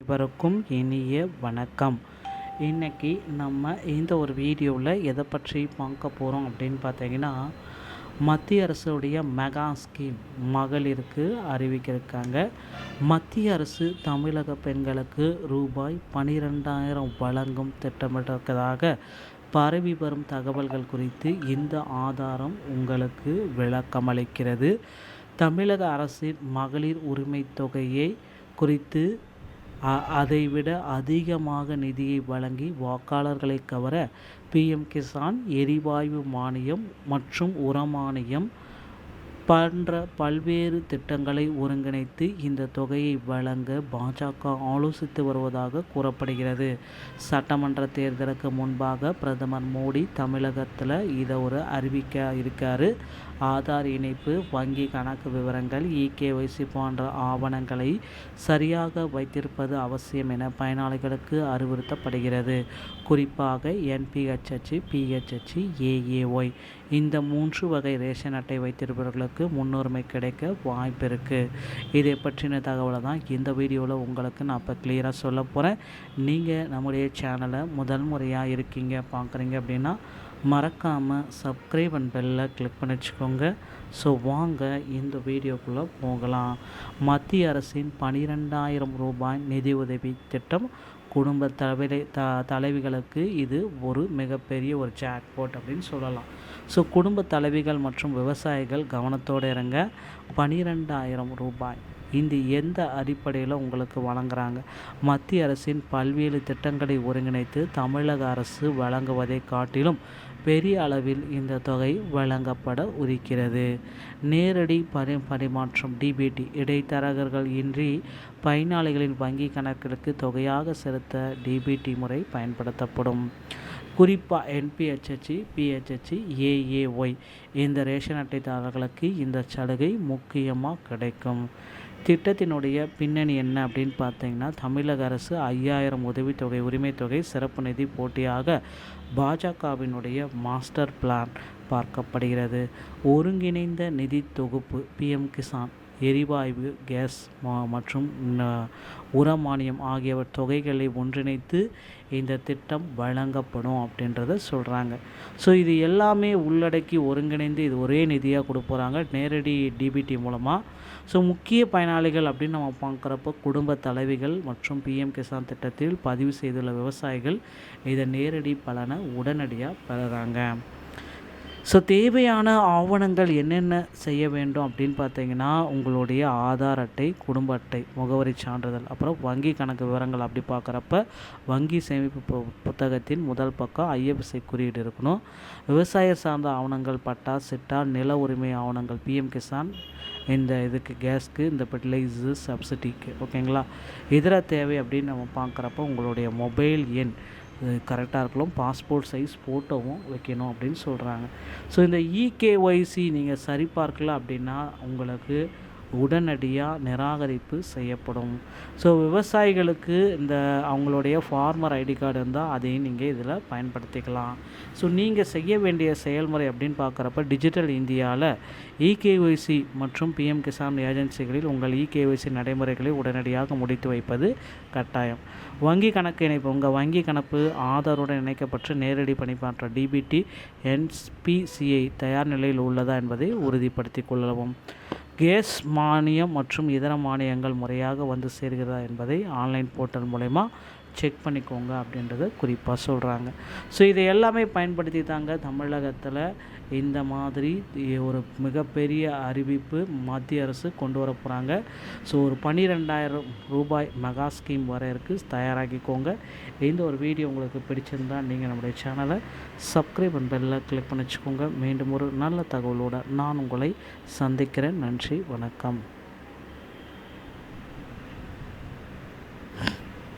அனைவருக்கும் இனிய வணக்கம். இன்றைக்கி நம்ம இந்த ஒரு வீடியோவில் எதை பற்றி பார்க்க போகிறோம் அப்படின்னு பார்த்தீங்கன்னா, மத்திய அரசுடைய மெகா ஸ்கீம் மகளிருக்கு அறிவிக்கிருக்காங்க. மத்திய அரசு தமிழக பெண்களுக்கு ரூபாய் 12,000 வழங்கும் திட்டமிட்டிருப்பதாக பரவி வரும் தகவல்கள் குறித்து இந்த ஆதாரம் உங்களுக்கு விளக்கமளிக்கிறது. தமிழக அரசின் மகளிர் உரிமை தொகையை குறித்து அதைவிட அதிகமாக நிதியை வழங்கி வாக்காளர்களை கவர பிஎம் கிசான், எரிவாயு மானியம் மற்றும் உரமானியம் போன்ற பல்வேறு திட்டங்களை ஒருங்கிணைத்து இந்த தொகையை வழங்க பாஜக ஆலோசித்து வருவதாக கூறப்படுகிறது. சட்டமன்ற தேர்தலுக்கு முன்பாக பிரதமர் மோடி தமிழகத்தில் இதை அறிவிக்க இருக்காரு. ஆதார் இணைப்பு, வங்கி கணக்கு விவரங்கள், இகேஒய்சி போன்ற ஆவணங்களை சரியாக வைத்திருப்பது அவசியம் என பயனாளிகளுக்கு அறிவுறுத்தப்படுகிறது. குறிப்பாக என்பிஹெச்ஹெச், பிஹெச்ஹெச், ஏஏஒய் இந்த 3 வகை ரேஷன் அட்டை வைத்திருப்பவர்களுக்கு முன்னுரிமை கிடைக்க வாய்ப்பு இருக்குது. இதை பற்றின தகவலை தான் இந்த வீடியோவில் உங்களுக்கு நான் இப்போ கிளியராக சொல்ல போகிறேன். நீங்கள் நம்முடைய சேனலை முதல் முறையாக இருக்கீங்க பார்க்குறீங்க அப்படின்னா மறக்காமல் சப்ஸ்கிரைப் அண்ட் பெல்லை கிளிக் பண்ணி வச்சுக்கோங்க. ஸோ வாங்க இந்த வீடியோக்குள்ளே போகலாம். மத்திய அரசின் 12,000 ரூபாய் நிதி உதவி திட்டம் குடும்ப தலைவிகளுக்கு இது ஒரு மிகப்பெரிய ஒரு ஜாக்பாட் அப்படின்னு சொல்லலாம். ஸோ குடும்ப தலைவிகள் மற்றும் விவசாயிகள் கவனத்தோடு இருங்க. 12,000 ரூபாய் இந்த எந்த அடிப்படையில் உங்களுக்கு வழங்குறாங்க? மத்திய அரசின் பல்வேறு திட்டங்களை ஒருங்கிணைத்து தமிழக அரசு வழங்குவதை காட்டிலும் பெரிய அளவில் இந்த தொகை வழங்கப்பட இருக்கிறது. நேரடி பரிமாற்றம் டிபிடி இடைத்தரகர்கள் இன்றி பயனாளிகளின் வங்கி கணக்கிற்கு தொகையாக செலுத்த டிபிடி முறை பயன்படுத்தப்படும். குறிப்பாக என்பிஹெச்ஹெச், பிஹெச்ஹெச், ஏஏஒய் இந்த ரேஷன் அட்டைதாரர்களுக்கு இந்த சலுகை முக்கியமாக கிடைக்கும். திட்டத்தினுடைய பின்னணி என்ன அப்படின்னு பார்த்தீங்கன்னா, தமிழக அரசு 5,000 உதவித்தொகை உரிமைத்தொகை சிறப்பு நிதி போட்டியாக பாஜகவினுடைய மாஸ்டர் பிளான் பார்க்கப்படுகிறது. ஒருங்கிணைந்த நிதி தொகுப்பு பிஎம் கிசான், எரிவாயு, கேஸ் மற்றும் உரமானியம் ஆகியவ தொகைகளை ஒன்றிணைத்து இந்த திட்டம் வழங்கப்படும் அப்படின்றத சொல்கிறாங்க. ஸோ இது எல்லாமே உள்ளடக்கி ஒருங்கிணைந்து இது ஒரே நிதியாக கொடுப்போகிறாங்க நேரடி டிபிடி மூலமாக. ஸோ முக்கிய பயனாளிகள் அப்படின்னு நம்ம பார்க்குறப்போ குடும்ப தலைவிகள் மற்றும் பிஎம் கிசான் திட்டத்தில் பதிவு செய்துள்ள விவசாயிகள் இதை நேரடி பலனை உடனடியாக பெறுறாங்க. ஸோ தேவையான ஆவணங்கள் என்னென்ன செய்ய வேண்டும் அப்படின்னு பார்த்தீங்கன்னா, உங்களுடைய ஆதார் அட்டை, குடும்ப அட்டை, முகவரி சான்றிதழ், அப்புறம் வங்கி கணக்கு விவரங்கள். அப்படி பார்க்குறப்ப வங்கி சேமிப்பு புத்தகத்தின் முதல் பக்கம் ஐஎஃப்எஸ்சி குறியீடு இருக்கணும். விவசாயம் சார்ந்த ஆவணங்கள், பட்டா, சிட்டா, நில உரிமை ஆவணங்கள், பிஎம் கிசான் இந்த இதுக்கு கேஸ்க்கு, இந்த ஃபெர்டிலைசர் சப்சிடிக்கு, ஓகேங்களா. இதர தேவை அப்படின்னு நம்ம பார்க்குறப்ப உங்களுடைய மொபைல் எண் கரெக்டாக இருக்கலாம், பாஸ்போர்ட் சைஸ் ஃபோட்டோவும் வைக்கணும் அப்படின்னு சொல்கிறாங்க. ஸோ இந்த இகேஒய்சி நீங்கள் சரிபார்க்கல அப்படின்னா உங்களுக்கு உடனடியாக நிராகரிப்பு செய்யப்படும். ஸோ விவசாயிகளுக்கு இந்த அவங்களுடைய ஃபார்மர் ஐடி கார்டு இருந்தால் அதையும் நீங்கள் இதில் பயன்படுத்திக்கலாம். ஸோ நீங்கள் செய்ய வேண்டிய செயல்முறை அப்படின்னு பார்க்குறப்ப டிஜிட்டல் இந்தியாவில் இகேஒய்சி மற்றும் பிஎம் கிசான் ஏஜென்சிகளில் உங்கள் இகேஒய்சி நடைமுறைகளை உடனடியாக முடித்து வைப்பது கட்டாயம். வங்கி கணக்கு இணைப்பு, உங்கள் வங்கி கணக்கு ஆதாருடன் இணைக்கப்பட்டு நேரடி பணிமாற்ற டிபிடி, என்பிசிஐ தயார் நிலையில் உள்ளதா என்பதை உறுதிப்படுத்தி கொள்ளவும். கேஸ் மானியம் மற்றும் இதர மானியங்கள் முறையாக வந்து சேர்கிறதா என்பதை ஆன்லைன் போர்ட்டல் மூலமா செக் பண்ணிக்கோங்க அப்படின்றத குறிப்பாக சொல்கிறாங்க. ஸோ இதை எல்லாமே பயன்படுத்தி தாங்க தமிழகத்தில் இந்த மாதிரி ஒரு மிகப்பெரிய அறிவிப்பு மத்திய அரசு கொண்டு வர போகிறாங்க. ஸோ ஒரு 12,000 ரூபாய் மெகா ஸ்கீம் வர இருக்குது, தயாராகிக்கோங்க. இந்த ஒரு வீடியோ உங்களுக்கு பிடிச்சிருந்தால் நீங்கள் நம்முடைய சேனலை சப்ஸ்கிரைப் அண்ட் பெல்லை கிளிக் பண்ணி வச்சுக்கோங்க. மீண்டும் ஒரு நல்ல தகவலோடு நான் உங்களை சந்திக்கிறேன். நன்றி, வணக்கம்.